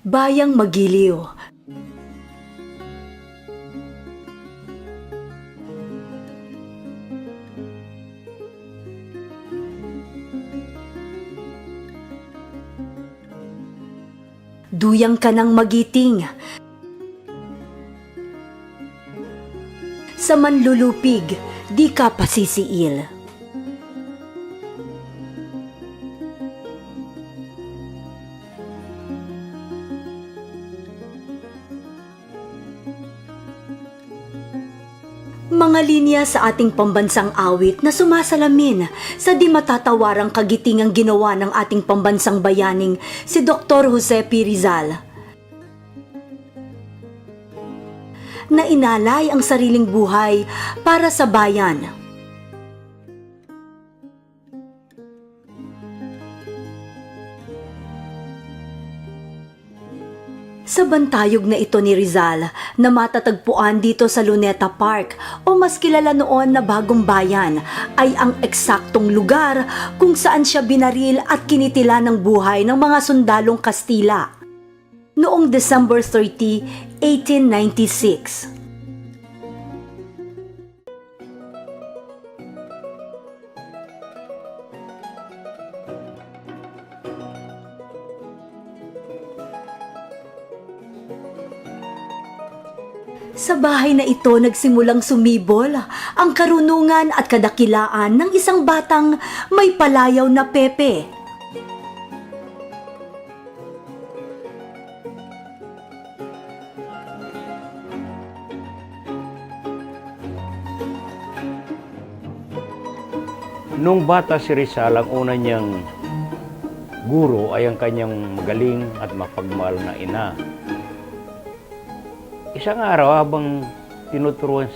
Bayang Magiliw. Duyang ka ng magiting. Sa manlulupig, di ka pasisiil. Mga linya sa ating pambansang awit na sumasalamin sa di matatawarang kagitingang ginawa ng ating pambansang bayaning si Dr. Jose P. Rizal, na inalay ang sariling buhay para sa bayan. Sa bantayog na ito ni Rizal na matatagpuan dito sa Luneta Park o mas kilala noon na Bagong Bayan ay ang eksaktong lugar kung saan siya binaril at kinitila ng buhay ng mga sundalong Kastila noong December 30, 1896. Sa bahay na ito nagsimulang sumibol ang karunungan at kadakilaan ng isang batang may palayaw na Pepe. Nung bata si Rizal, ang una niyang guro ay ang kanyang magaling at mapagmahal na ina. Isang araw habang tinuturuan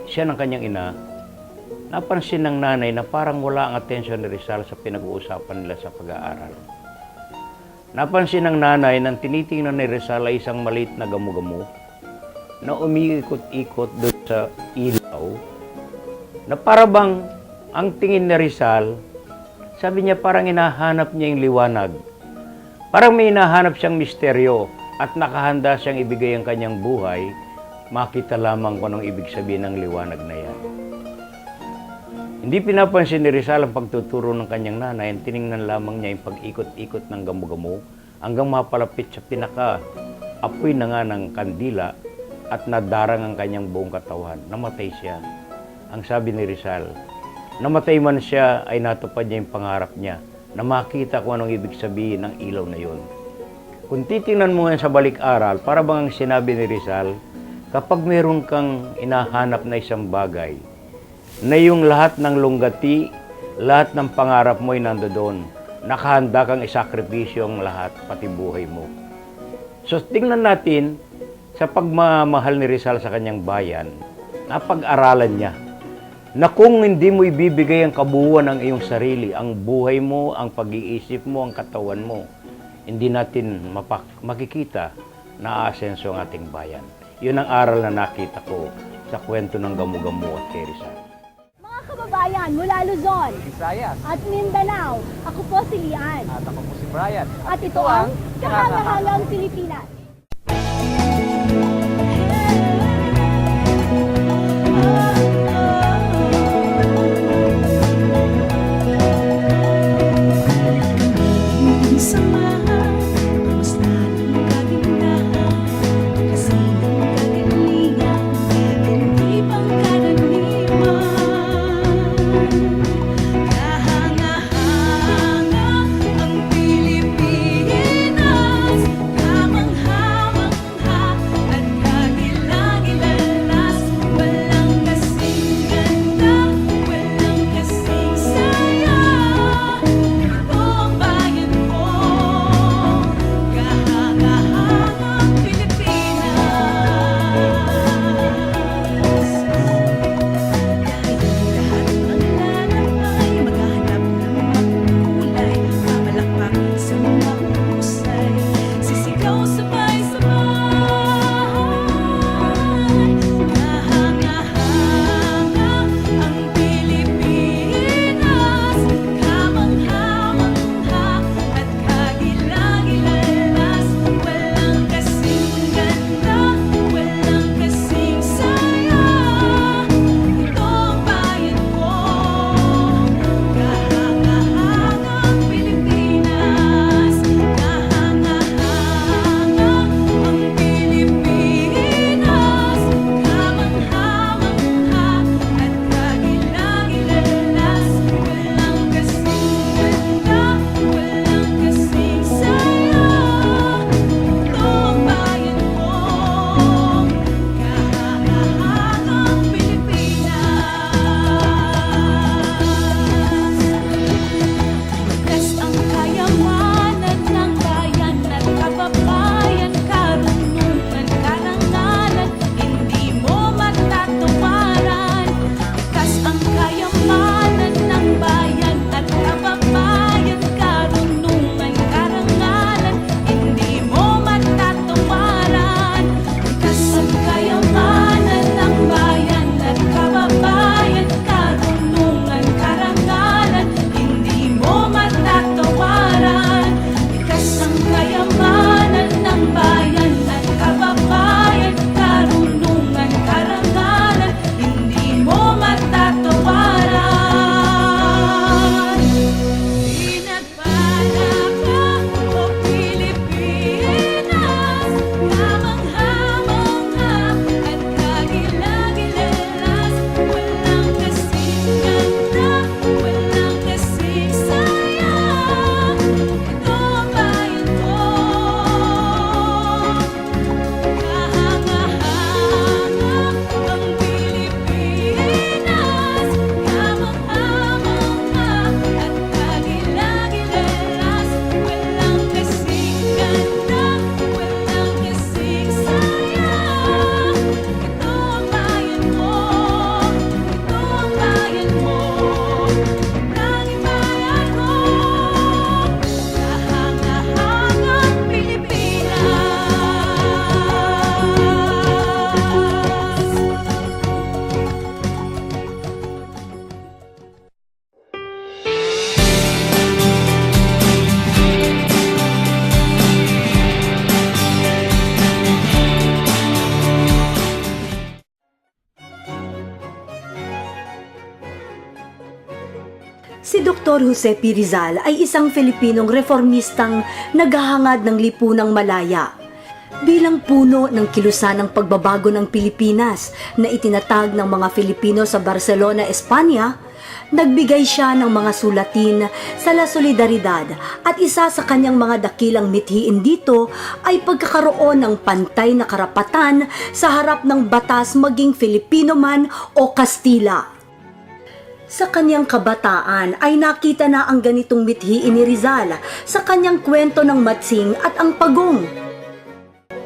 siya ng kanyang ina, napansin ng nanay na parang wala ang atensyon ni Rizal sa pinag-uusapan nila sa pag-aaral. Napansin ng nanay nang tinitingnan ni Rizal ay isang maliit na gamo-gamo na umiikot-ikot doon sa ilaw, na parabang ang tingin ni Rizal, sabi niya parang hinahanap niya yung liwanag. Parang may hinahanap siyang misteryo. At nakahanda siyang ibigay ang kanyang buhay, makita lamang kung anong ibig sabihin ng liwanag na yan. Hindi pinapansin ni Rizal ang pagtuturo ng kanyang nanay, tiningnan lamang niya yung pag-ikot-ikot ng gamo-gamo hanggang mapalapit sa pinaka-apoy na nga ng kandila at nadarang ang kanyang buong katawan. Namatay siya. Ang sabi ni Rizal, namatay man siya ay natupad niya yung pangarap niya na makita kung anong ibig sabihin ng ilaw na yun. Kung titingnan mo yan sa balik-aral, para bang ang sinabi ni Rizal, kapag meron kang inahanap na isang bagay, na yung lahat ng lunggati, lahat ng pangarap mo ay nandoon, nakahanda kang isakripisyo ang lahat, pati buhay mo. So tingnan natin, sa pagmamahal ni Rizal sa kanyang bayan, napag-aralan niya, na kung hindi mo ibibigay ang kabuuan ng iyong sarili, ang buhay mo, ang pag-iisip mo, ang katawan mo, hindi natin makikita na aasenso ang ating bayan. Yun ang aral na nakita ko sa kwento ng Gamo-Gamo at kay Rizal. Mga kababayan mula Luzon, Visayas, at Mindanao, ako po si Lian. at ako po si Brian. At ito ang Kahangahangang Pilipinas. Dr. Jose P. Rizal ay isang Filipinong reformistang naghahangad ng lipunang malaya. Bilang puno ng kilusan ng pagbabago ng Pilipinas na itinatag ng mga Filipino sa Barcelona, Espanya, nagbigay siya ng mga sulatin sa La Solidaridad at isa sa kanyang mga dakilang mithiin dito ay pagkakaroon ng pantay na karapatan sa harap ng batas maging Filipino man o Kastila. Sa kanyang kabataan ay nakita na ang ganitong mithiin ni Rizal sa kanyang kwento ng Matsing at ang Pagong.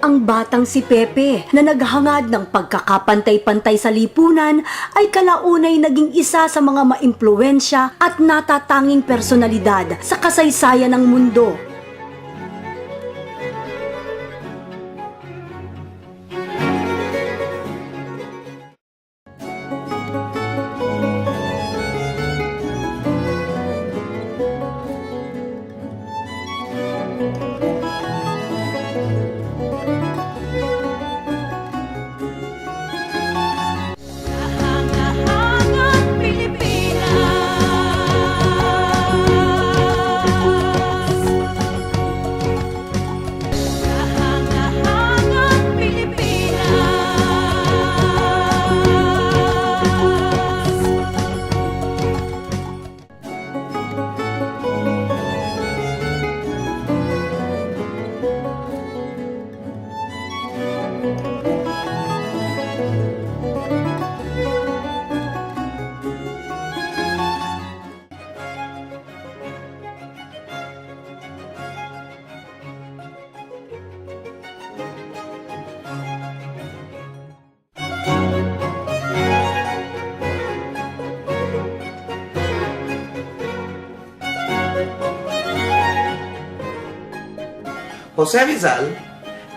Ang batang si Pepe na naghangad ng pagkakapantay-pantay sa lipunan ay kalaunay naging isa sa mga maimpluwensya at natatanging personalidad sa kasaysayan ng mundo. Kahangahangang Pilipinas, kahangahangang Pilipinas. Jose Rizal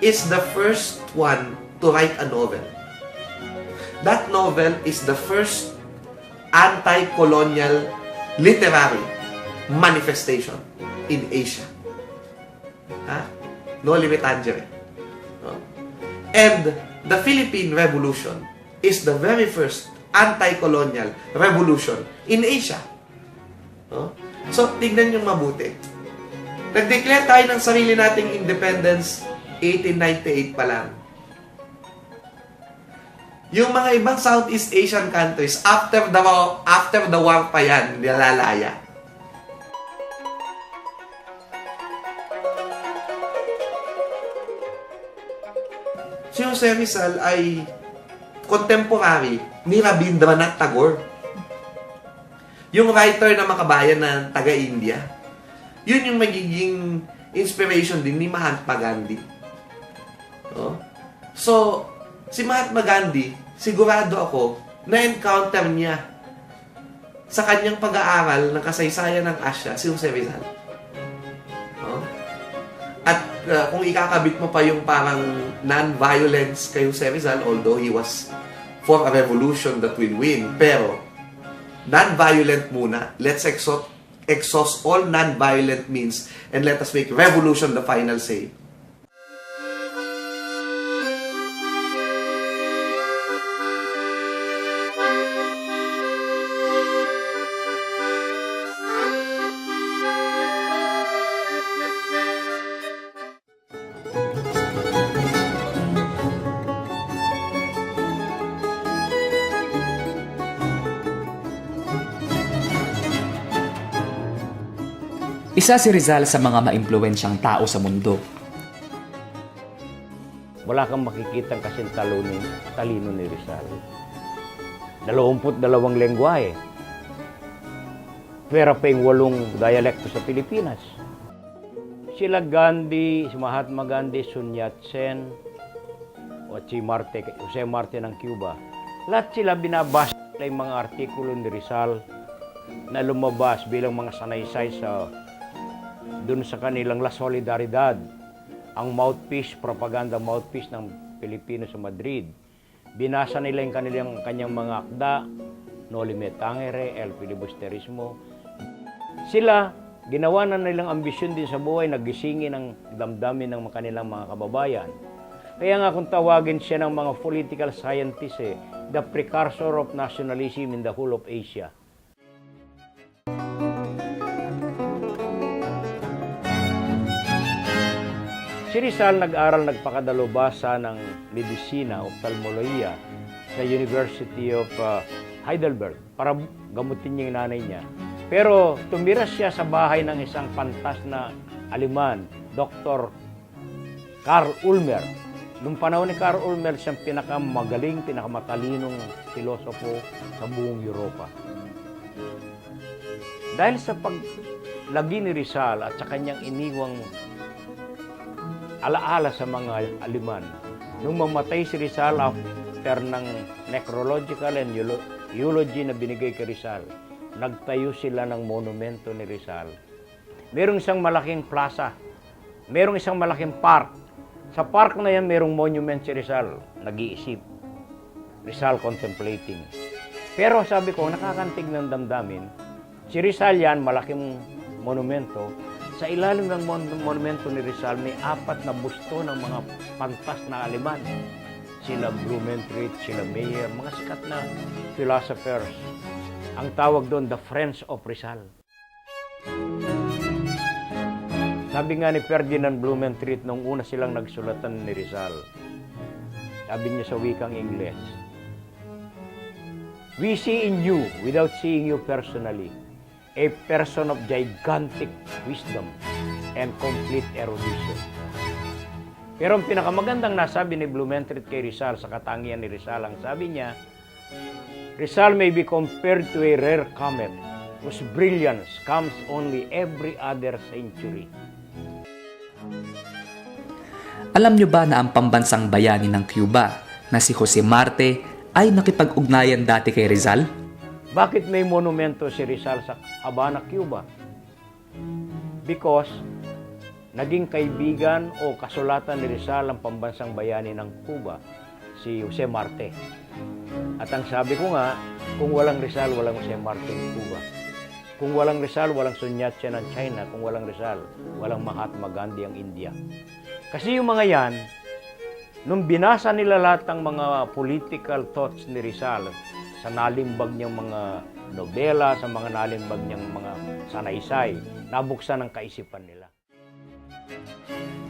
is the first one to write a novel. That novel is the first anti-colonial literary manifestation in Asia. No Limit Tangere. No? And the Philippine Revolution is the very first anti-colonial revolution in Asia. No? So, tignan nyo mabuti. Nag-declare tayo ng sarili nating independence 1898 pa lang. Yung mga ibang Southeast Asian countries, after the war pa yan, nilalaya. Si Jose Rizal ay contemporary ni Rabindranath Tagore. Yung writer na makabayan na taga-India. Yun yung magiging inspiration din ni Mahatma Gandhi. No? So, si Mahatma Gandhi, sigurado ako, na-encounter niya sa kanyang pag-aaral ng kasaysayan ng Asia, si Jose Rizal. No? At kung ikakabit mo pa yung parang non-violence kay Jose Rizal, although he was for a revolution that will win, pero non-violent muna, let's exhaust all non-violent means and let us make revolution the final say. Isa si Rizal sa mga maimpluwensyang tao sa mundo. Wala kang makikitang kasing talino ni Rizal. 22 lengguwahe. Pero pa yung 8 dialekto sa Pilipinas. Sila Gandhi, si Mahatma Gandhi, Sun Yat-sen, o si Jose Marti ng Cuba. Lahat sila binabasa yung mga artikulo ni Rizal na lumabas bilang mga sanaysay dun sa kanilang La Solidaridad, ang propaganda mouthpiece ng Pilipino sa Madrid. Binasa nila yung kanyang mga akda, No Limit Tangere, El Filibusterismo. Sila, ginawa na nilang ambisyon din sa buhay, nagisingin ang damdamin ng kanilang mga kababayan. Kaya nga kung tawagin siya ng mga political scientists, the precursor of nationalism in the whole of Asia. Si Rizal nag-aral nagpakadalubhasa ng medisina, ophthalmologia sa University of Heidelberg para gamutin niya yung nanay niya. Pero tumira siya sa bahay ng isang pantas na Aleman, Dr. Karl Ulmer. Noong panahon ni Karl Ulmer, siyang pinakamagaling, pinakamatalinong pilosopo sa buong Europa. Dahil sa paglagi ni Rizal at sa kanyang iniwang alaala sa mga Aleman, nung mamatay si Rizal after ng necrological and eulogy na binigay kay Rizal, nagtayo sila ng monumento ni Rizal. Merong isang malaking plaza, merong isang malaking park. Sa park na yan, merong monument si Rizal, nag-iisip. Rizal contemplating. Pero sabi ko, nakakantig ng damdamin, si Rizal yan, malaking monumento. Sa ilalim ng monumento ni Rizal, may 4 na busto ng mga pantas na Aleman. Sila Blumentritt, sila Mayer, mga sikat na philosophers. Ang tawag doon, the Friends of Rizal. Sabi nga ni Ferdinand Blumentritt nung una silang nagsulatan ni Rizal, sabi niya sa wikang Ingles, "We see in you, without seeing you personally, a person of gigantic wisdom and complete erudition." Pero ang pinakamagandang nasabi ni Blumentritt kay Rizal sa katangian ni Rizal, ang sabi niya, "Rizal may be compared to a rare comet whose brilliance comes only every other century." Alam nyo ba na ang pambansang bayani ng Cuba na si Jose Marte ay nakipag-ugnayan dati kay Rizal? Bakit may monumento si Rizal sa Habana, Cuba? Because naging kaibigan o kasulatan ni Rizal ang pambansang bayani ng Cuba, si Jose Marte. At ang sabi ko nga, kung walang Rizal, walang Jose Marte ng Cuba. Kung walang Rizal, walang Sun Yat-sen ng China. Kung walang Rizal, walang Mahatma Gandhi ang India. Kasi yung mga yan, nung binasa nila lahat ng mga political thoughts ni Rizal sa nalimbag niyang mga nobela, sa mga nalimbag niyang mga sanaysay, nabuksan ang kaisipan nila.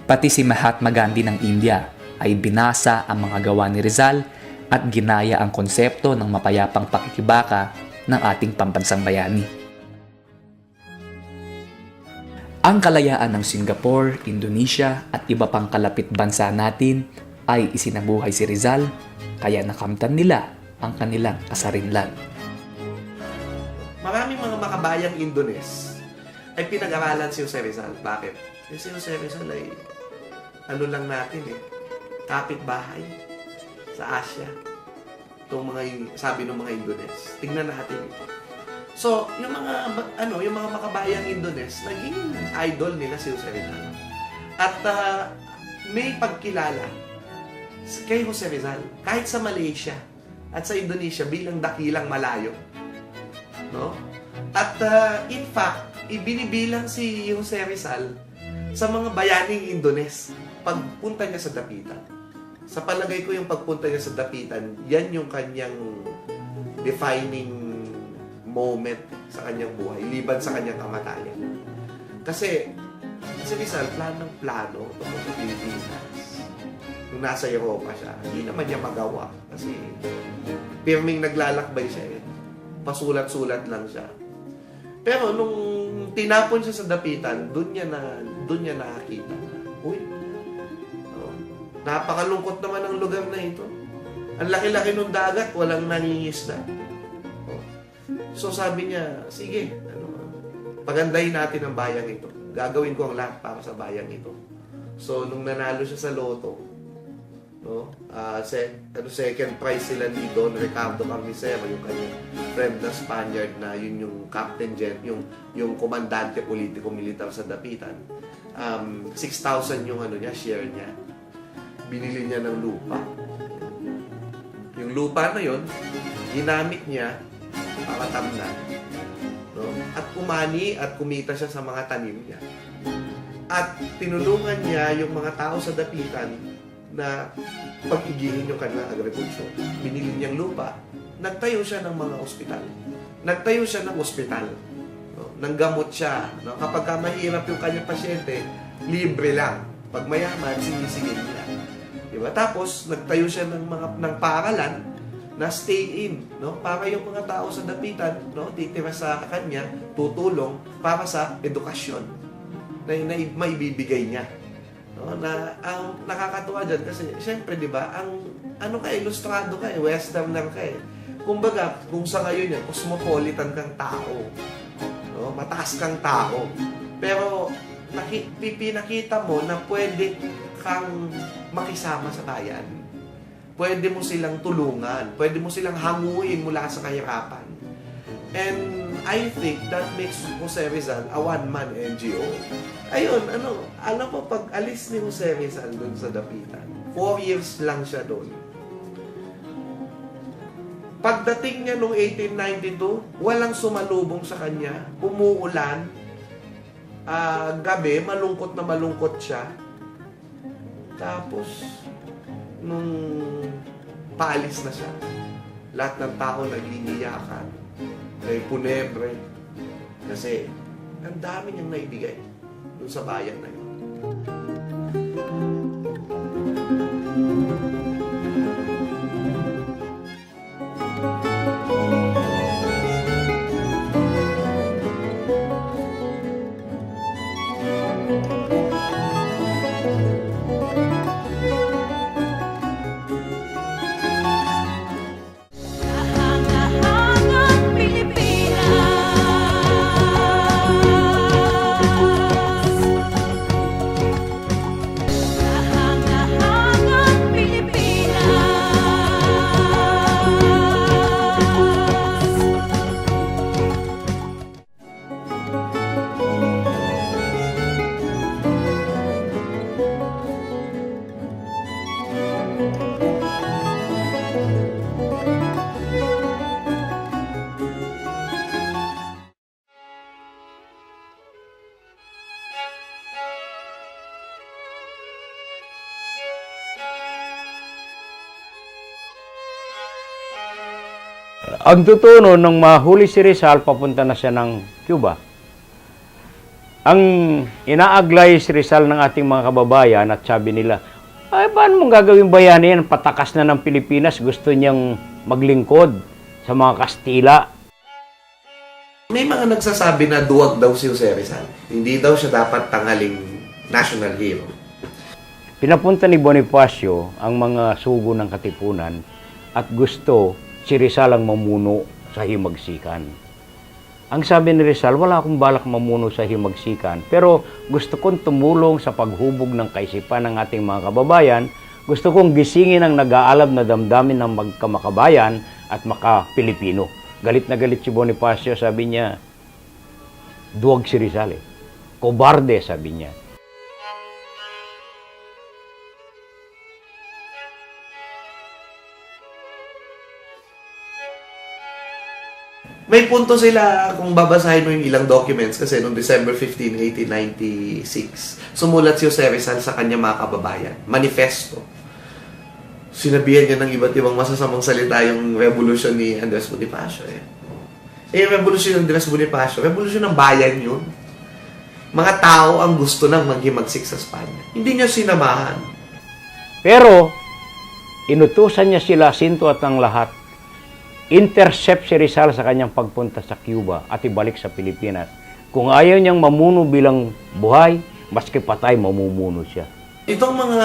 Pati si Mahatma Gandhi ng India ay binasa ang mga gawa ni Rizal at ginaya ang konsepto ng mapayapang pakikibaka ng ating pambansang bayani. Ang kalayaan ng Singapore, Indonesia at iba pang kalapit bansa natin ay isinabuhay si Rizal, kaya nakamtan nila ang kanilang kasarinlan. Maraming mga makabayang Indones ay pinag-aralan si Jose Rizal. Bakit? Kasi si Jose Rizal ay ano lang natin kapitbahay sa Asia. Itong mga, sabi ng mga Indones. Tingnan natin ito. So, yung mga makabayang Indones, naging idol nila si Jose Rizal. At may pagkilala kay Jose Rizal kahit sa Malaysia at sa Indonesia bilang dakilang malayo. No? At in fact, ibinibilang si Jose Rizal sa mga bayaning Indones pagpunta niya sa dapitan. Sa palagay ko yung pagpunta niya sa dapitan, yan yung kanyang defining moment sa kanyang buhay, liban sa kanyang kamatayan. Kasi Rizal, plano tungkol sa Pilipinas. Nung nasa Europa siya, hindi naman niya magawa. Kasi pirming naglalakbay siya pasulat-sulat lang siya. Pero nung tinapon siya sa dapitan, doon niya nakakita. Uy, napakalungkot naman ang lugar na ito. Ang laki-laki ng dagat, walang nangingisda. So sabi niya, sige, pagandahin natin ang bayang ito. Gagawin ko ang lahat para sa bayang ito. So nung nanalo siya sa loto, second prize sila ni Don Ricardo Carnicero, yung kanyang friend na Spaniard na yun yung captain yung komandante politiko-militar sa dapitan. 6,000 yung share niya. Binili niya ng lupa. Yung lupa na yun, ginamit niya para tamnan. At kumani at kumita siya sa mga tanim niya. At tinulungan niya yung mga tao sa dapitan na pag-igihin yung kanilang agrikulture. Binili niyang lupa, nagtayo siya ng mga ospital. Nagtayo siya ng ospital. Nanggamot siya. Kapag mahirap yung kanyang pasyente, libre lang. Pag mayaman, sinisigil niya. Diba? Tapos, nagtayo siya ng paaralan na stay in, no? Para yung mga tao sa dapitan, no, titira sa kanya, tutulong para sa edukasyon na maibibigay niya. No? Na ang nakakatuwa diyan kasi syempre, 'di ba, ang ano ka, ilustrado ka, westerner ka eh. Kumbaga, kung sa ngayon yan, cosmopolitan kang tao. No? Mataas kang tao. Pero pinakita mo na pwede kang makisama sa bayan. Pwede mo silang tulungan. Pwede mo silang hanguin mula sa kahirapan. And I think that makes Jose Rizal a one-man NGO. Ayun, alam mo, pag alis ni Jose Rizal doon sa Dapitan, 4 years lang siya doon. Pagdating niya noong 1892, walang sumalubong sa kanya. Umuulan. Gabi, malungkot na malungkot siya. Tapos, nung paalis na siya, lahat ng tao nag-iiyakan, punebre, kasi ang dami niyang naibigay dun sa bayan na yun. Kahangahangang Pilipinas. Kahangahangang Pilipinas. Ang totoo nun, nung mahuli si Rizal, papunta na siya ng Cuba. Ang inaaglay si Rizal ng ating mga kababayan at sabi nila, ay, paano mong gagawin bayani yan? Patakas na ng Pilipinas, gusto niyang maglingkod sa mga Kastila. May mga nagsasabi na duwag daw si Jose Rizal. Hindi daw siya dapat tanghaling national hero. Pinapunta ni Bonifacio ang mga sugo ng Katipunan at gusto si Rizal ang mamuno sa himagsikan. Ang sabi ni Rizal, wala akong balak mamuno sa himagsikan, pero gusto kong tumulong sa paghubog ng kaisipan ng ating mga kababayan. Gusto kong gisingin ang nag-aalab na damdamin ng magkamakabayan at maka-Pilipino. Galit na galit si Bonifacio, sabi niya, duwag si Rizal eh. Kobarde, sabi niya. May punto sila kung babasahin mo yung ilang documents kasi noong December 15, 1896, sumulat si Jose Rizal sa kanya mga kababayan. Manifesto. Sinabihan niya ng iba't ibang masasamang salita yung revolusyon ni Andres Bonifacio. Yung revolusyon ni Andres Bonifacio, revolusyon ng bayan yun. Mga tao ang gusto nang maghimagsik sa Espanya. Hindi niya sinamahan. Pero, inutusan niya sila, Sinto at ang lahat, intercept si Rizal sa kanyang pagpunta sa Cuba at ibalik sa Pilipinas. Kung ayaw niyang mamuno bilang buhay, maski patay, mamumuno siya. Itong mga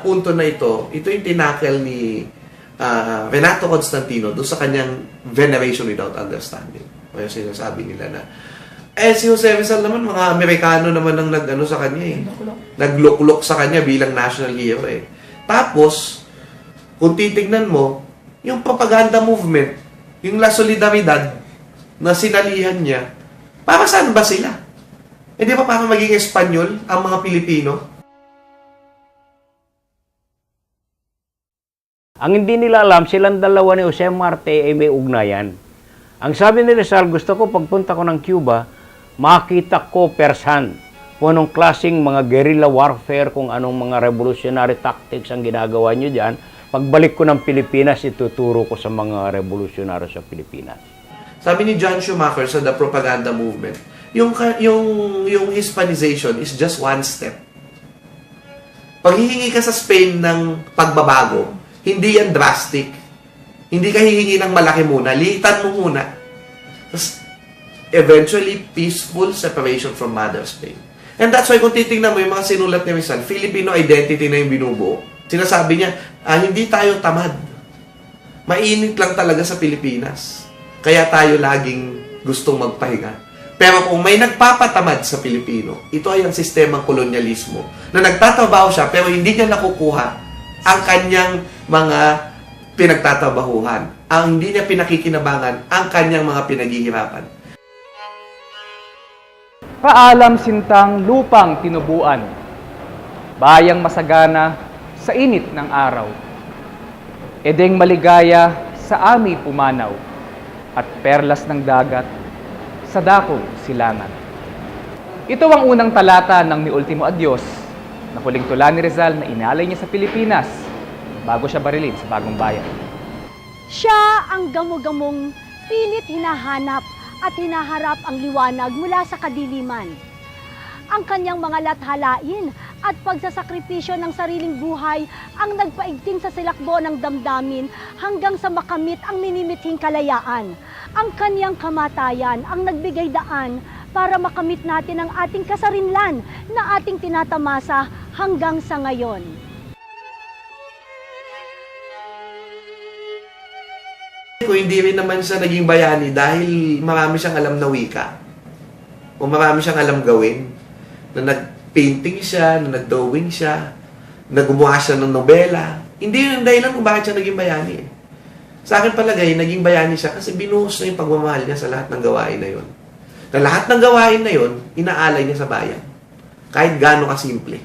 punto na ito yung tinakel ni Renato Constantino doon sa kanyang Veneration Without Understanding. O yung sinasabi nila na, si Jose Rizal naman, mga Amerikano naman ang nag-ano sa kanya eh. Nagluklok sa kanya bilang national hero eh. Tapos, kung titignan mo, yung propaganda movement, yung La Solidaridad na sinalihan niya, para saan ba sila? Di ba para maging Espanyol ang mga Pilipino? Ang hindi nila alam, silang dalawa ni Jose Marte ay may ugnayan. Ang sabi ni Rizal, gusto ko pagpunta ko ng Cuba, makita ko first-hand kung anong klaseng mga guerrilla warfare, kung anong mga revolutionary tactics ang ginagawa nyo dyan. Pagbalik ko ng Pilipinas, ituturo ko sa mga revolusyonaryo sa Pilipinas. Sabi ni John Schumacher sa The Propaganda Movement, yung Hispanization is just one step. Pag hihingi ka sa Spain ng pagbabago, hindi yan drastic. Hindi ka hihingi ng malaki muna. Litan mo muna. Tapos, eventually, peaceful separation from Mother Spain. And that's why kung titingnan mo yung mga sinulat ni Rizal, Filipino identity na yung binubuo. Sinasabi niya, hindi tayo tamad. Mainit lang talaga sa Pilipinas. Kaya tayo laging gustong magpahinga. Pero kung may nagpapatamad sa Pilipino, ito ay ang sistemang kolonyalismo na nagtatrabaho siya pero hindi niya nakukuha ang kanyang mga pinagtatrabahuhan. Ang hindi niya pinakikinabangan ang kanyang mga pinaghihirapan. Paalam sintang lupang tinubuan, bayang masagana sa init ng araw. Edeng maligaya sa ami pumanaw, at perlas ng dagat sa dakong silangan. Ito ang unang talata ng Mi Ultimo Adios na huling tula ni Rizal na inalay niya sa Pilipinas bago siya barilin sa Bagong Bayan. Siya ang gamo-gamong pilit hinahanap at hinaharap ang liwanag mula sa kadiliman. Ang kanyang mga lathalain at pagsasakripisyo ng sariling buhay ang nagpaigting sa silakbo ng damdamin hanggang sa makamit ang minimithing kalayaan. Ang kanyang kamatayan ang nagbigay daan para makamit natin ang ating kasarinlan na ating tinatamasa hanggang sa ngayon. Kung hindi rin naman siya naging bayani dahil marami siyang alam na wika o marami siyang alam gawin, na nag-painting siya, na nag-drawing siya, na gumawa siya ng nobela. Hindi yun ang dahilan kung bakit siya naging bayani. Sa akin palagay, naging bayani siya kasi binuhos na yung pagmamahal niya sa lahat ng gawain na yun. Na lahat ng gawain na yun, inaalay niya sa bayan. Kahit gaano kasimple.